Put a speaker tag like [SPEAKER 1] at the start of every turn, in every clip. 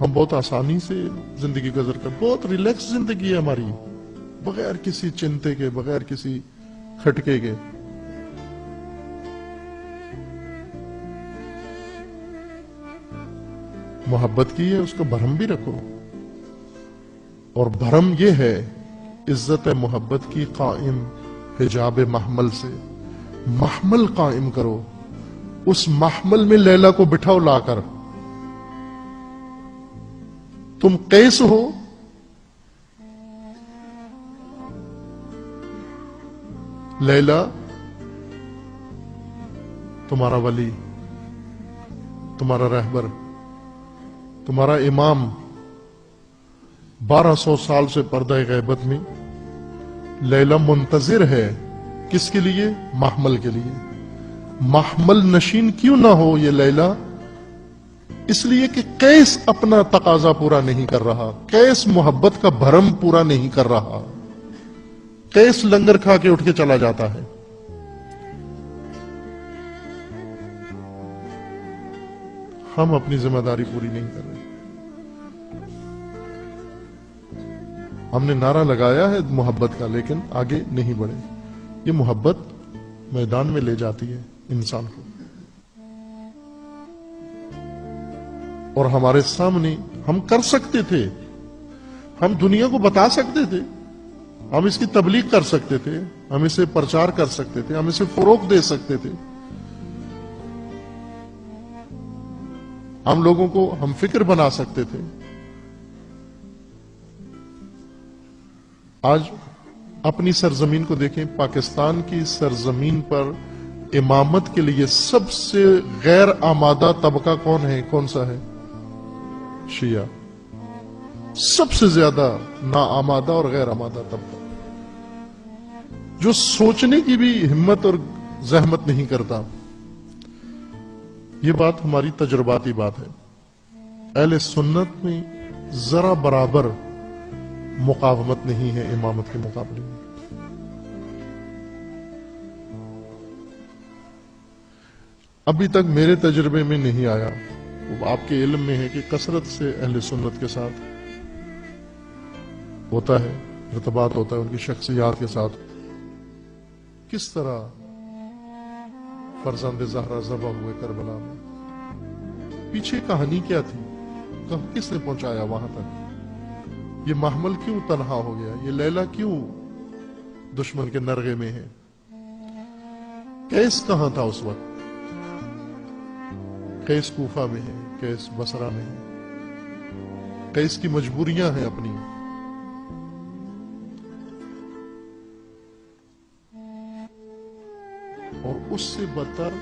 [SPEAKER 1] ہم بہت آسانی سے زندگی گزر کر، بہت ریلیکس زندگی ہے ہماری، بغیر کسی چنتے کے، بغیر کسی کھٹکے کے۔ محبت کی ہے، اس کا بھرم بھی رکھو، اور بھرم یہ ہے عزت محبت کی قائم حجاب محمل سے۔ محمل قائم کرو، اس محمل میں لیلا کو بٹھاؤ لا کر۔ تم قیس ہو، لیلا تمہارا ولی، تمہارا رہبر، تمہارا امام 1200 سال سے پردہ غیبت میں، لیلا منتظر ہے کس کے لیے؟ محمل کے لیے۔ محمل نشین کیوں نہ ہو یہ لیلا؟ اس لیے کہ قیس اپنا تقاضا پورا نہیں کر رہا، قیس محبت کا بھرم پورا نہیں کر رہا، قیس لنگر کھا کے اٹھ کے چلا جاتا ہے۔ ہم اپنی ذمہ داری پوری نہیں کر رہے۔ ہم نے نعرہ لگایا ہے محبت کا، لیکن آگے نہیں بڑھے۔ یہ محبت میدان میں لے جاتی ہے انسان کو، اور ہمارے سامنے ہم کر سکتے تھے، ہم دنیا کو بتا سکتے تھے، ہم اس کی تبلیغ کر سکتے تھے، ہم اسے پرچار کر سکتے تھے، ہم اسے فروغ دے سکتے تھے، ہم لوگوں کو ہم فکر بنا سکتے تھے۔ آج اپنی سرزمین کو دیکھیں، پاکستان کی سرزمین پر امامت کے لیے سب سے غیر آمادہ طبقہ کون ہے؟ کون سا ہے؟ شیعہ۔ سب سے زیادہ ناآمادہ اور غیر آمادہ طبقہ، جو سوچنے کی بھی ہمت اور زحمت نہیں کرتا۔ یہ بات ہماری تجرباتی بات ہے۔ اہل سنت میں ذرا برابر مقاومت نہیں ہے امامت کے مقابلے میں۔ ابھی تک میرے تجربے میں نہیں آیا، وہ آپ کے علم میں ہے کہ کثرت سے اہل سنت کے ساتھ ہوتا ہے، ارتباط ہوتا ہے ان کی شخصیات کے ساتھ۔ کس طرح فرزند زہرا ذبح ہوئے کربلا میں، پیچھے کہانی کیا تھی، کس نے پہنچایا وہاں تک؟ یہ محمل کیوں تنہا ہو گیا؟ یہ لیلا کیوں دشمن کے نرغے میں ہے؟ قیس کہاں تھا اس وقت؟ قیس کوفہ میں ہے، قیس بصرہ میں ہے، قیس کی مجبوریاں ہیں اپنی۔ اور اس سے بدتر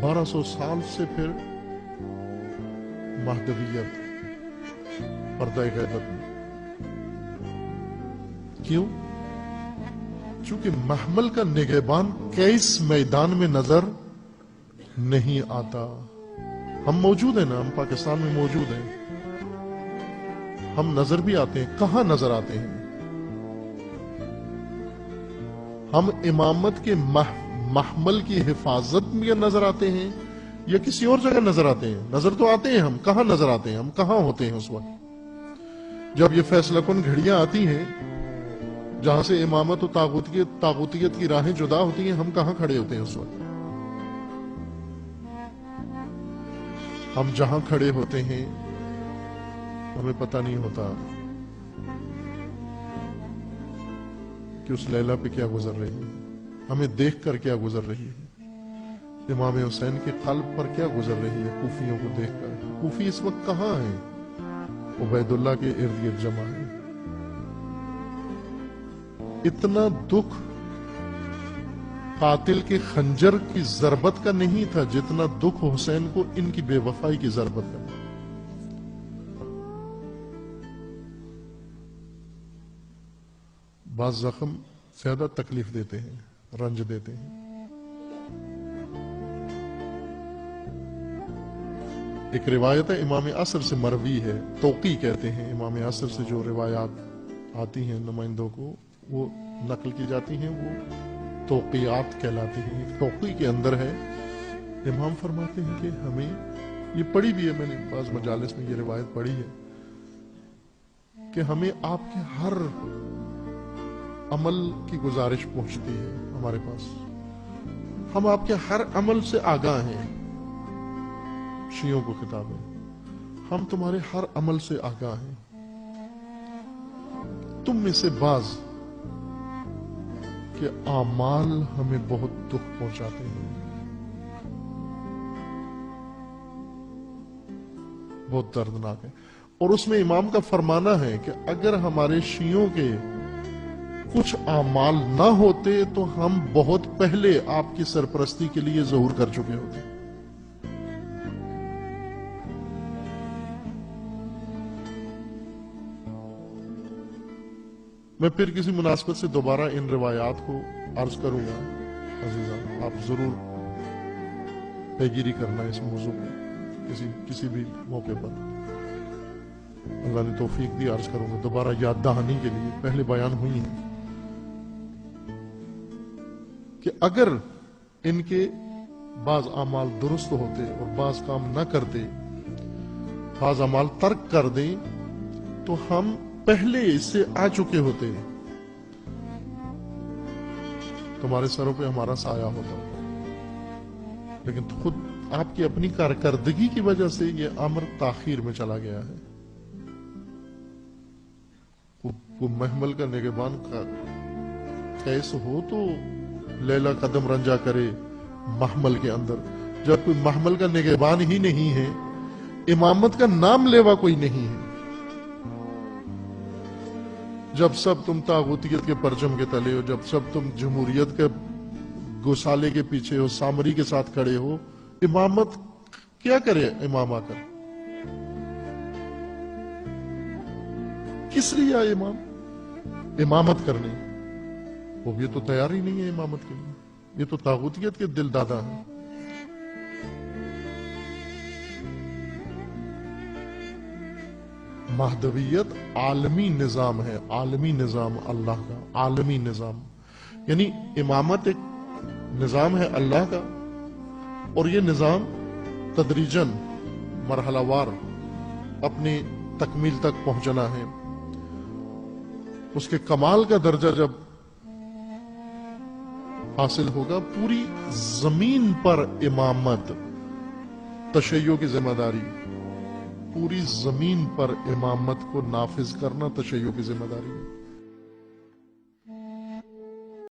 [SPEAKER 1] 1200 سال سے پھر مہدویت، پردہ غیبت میں۔ کیوں؟ چونکہ محمل کا نگہبان قیس میدان میں نظر نہیں آتا۔ ہم موجود ہیں نا، ہم پاکستان میں موجود ہیں، ہم نظر بھی آتے ہیں۔ کہاں نظر آتے ہیں؟ ہم امامت کے محمل کی حفاظت میں نظر آتے ہیں یا کسی اور جگہ نظر آتے ہیں؟ نظر تو آتے ہیں، ہم کہاں نظر آتے ہیں؟ ہم کہاں ہوتے ہیں اس وقت جب یہ فیصلہ کن گھڑیاں آتی ہیں جہاں سے امامت و طاغوتیت کی راہیں جدا ہوتی ہیں؟ ہم کہاں کھڑے ہوتے ہیں اس وقت؟ ہم جہاں کھڑے ہوتے ہیں ہمیں پتہ نہیں ہوتا کہ اس لیلا پہ کیا گزر رہی ہے، ہمیں دیکھ کر کیا گزر رہی ہے، امام حسین کے قلب پر کیا گزر رہی ہے کوفیوں کو دیکھ کر۔ کوفی اس وقت کہاں ہیں؟ عبید اللہ کے ارد گرد جمع ہیں۔ اتنا دکھ قاتل کے خنجر کی ضربت کا نہیں تھا جتنا دکھ حسین کو ان کی بے وفائی کی ضربت کا۔ بعض زخم زیادہ تکلیف دیتے ہیں، رنج دیتے ہیں۔ ایک روایت ہے امام عصر سے مروی ہے، توقی کہتے ہیں، امام عصر سے جو روایات آتی ہیں نمائندوں کو وہ نقل کی جاتی ہیں، وہ توقیات کہلاتی ہیں۔ ایک توقی کے اندر ہے، امام فرماتے ہیں کہ ہمیں یہ پڑھی بھی ہے میں نے بعض مجالس میں، یہ روایت پڑھی ہے کہ ہمیں آپ کے ہر عمل کی گزارش پہنچتی ہے ہمارے پاس، ہم آپ کے ہر عمل سے آگاہ ہیں. شیعوں کو خطاب ہے، ہم تمہارے ہر عمل سے آگاہ ہیں. تم میں سے بعض کہ اعمال ہمیں بہت دکھ پہنچاتے ہیں، بہت دردناک ہے. اور اس میں امام کا فرمانا ہے کہ اگر ہمارے شیعوں کے کچھ اعمال نہ ہوتے تو ہم بہت پہلے آپ کی سرپرستی کے لیے ظہور کر چکے ہوتے. میں پھر کسی مناسبت سے دوبارہ ان روایات کو عرض کروں گا. عزیزان آپ ضرور پیگیری کرنا اس موضوع پہ کسی بھی موقع پر. اللہ نے توفیق دی، عرض کروں گا دوبارہ یاد دہانی کے لیے. پہلے بیان ہوئی ہیں کہ اگر ان کے بعض اعمال درست ہوتے اور بعض کام نہ کرتے، بعض اعمال ترک کر دیں، تو ہم پہلے اس سے آ چکے ہوتے، تمہارے سروں پہ ہمارا سایہ ہوتا. لیکن خود آپ کی اپنی کارکردگی کی وجہ سے یہ امر تاخیر میں چلا گیا ہے. وہ محمل کا نگہبان کا کیس ہو تو لیلا قدم رنجا کرے محمل کے اندر. جب کوئی محمل کا نگہبان ہی نہیں ہے، امامت کا نام لیوا کوئی نہیں ہے، جب سب تم طاغوتیت کے پرچم کے تلے ہو، جب سب تم جمہوریت کے گوسالے کے پیچھے ہو، سامری کے ساتھ کھڑے ہو، امامت کیا کرے؟ امام آ کر کس لیے آئے امام؟ امامت کرنے. وہ یہ تو تیار ہی نہیں ہے امامت کے لیے، یہ تو طاغوتیت کے دل دادا ہیں. مہدویت عالمی نظام ہے، عالمی نظام اللہ کا، عالمی نظام. یعنی امامت ایک نظام ہے اللہ کا، اور یہ نظام تدریجاً مرحلہ وار اپنی تکمیل تک پہنچنا ہے. اس کے کمال کا درجہ جب حاصل ہوگا، پوری زمین پر امامت، تشیع کی ذمہ داری، پوری زمین پر امامت کو نافذ کرنا تشیع کی ذمہ داری ہے.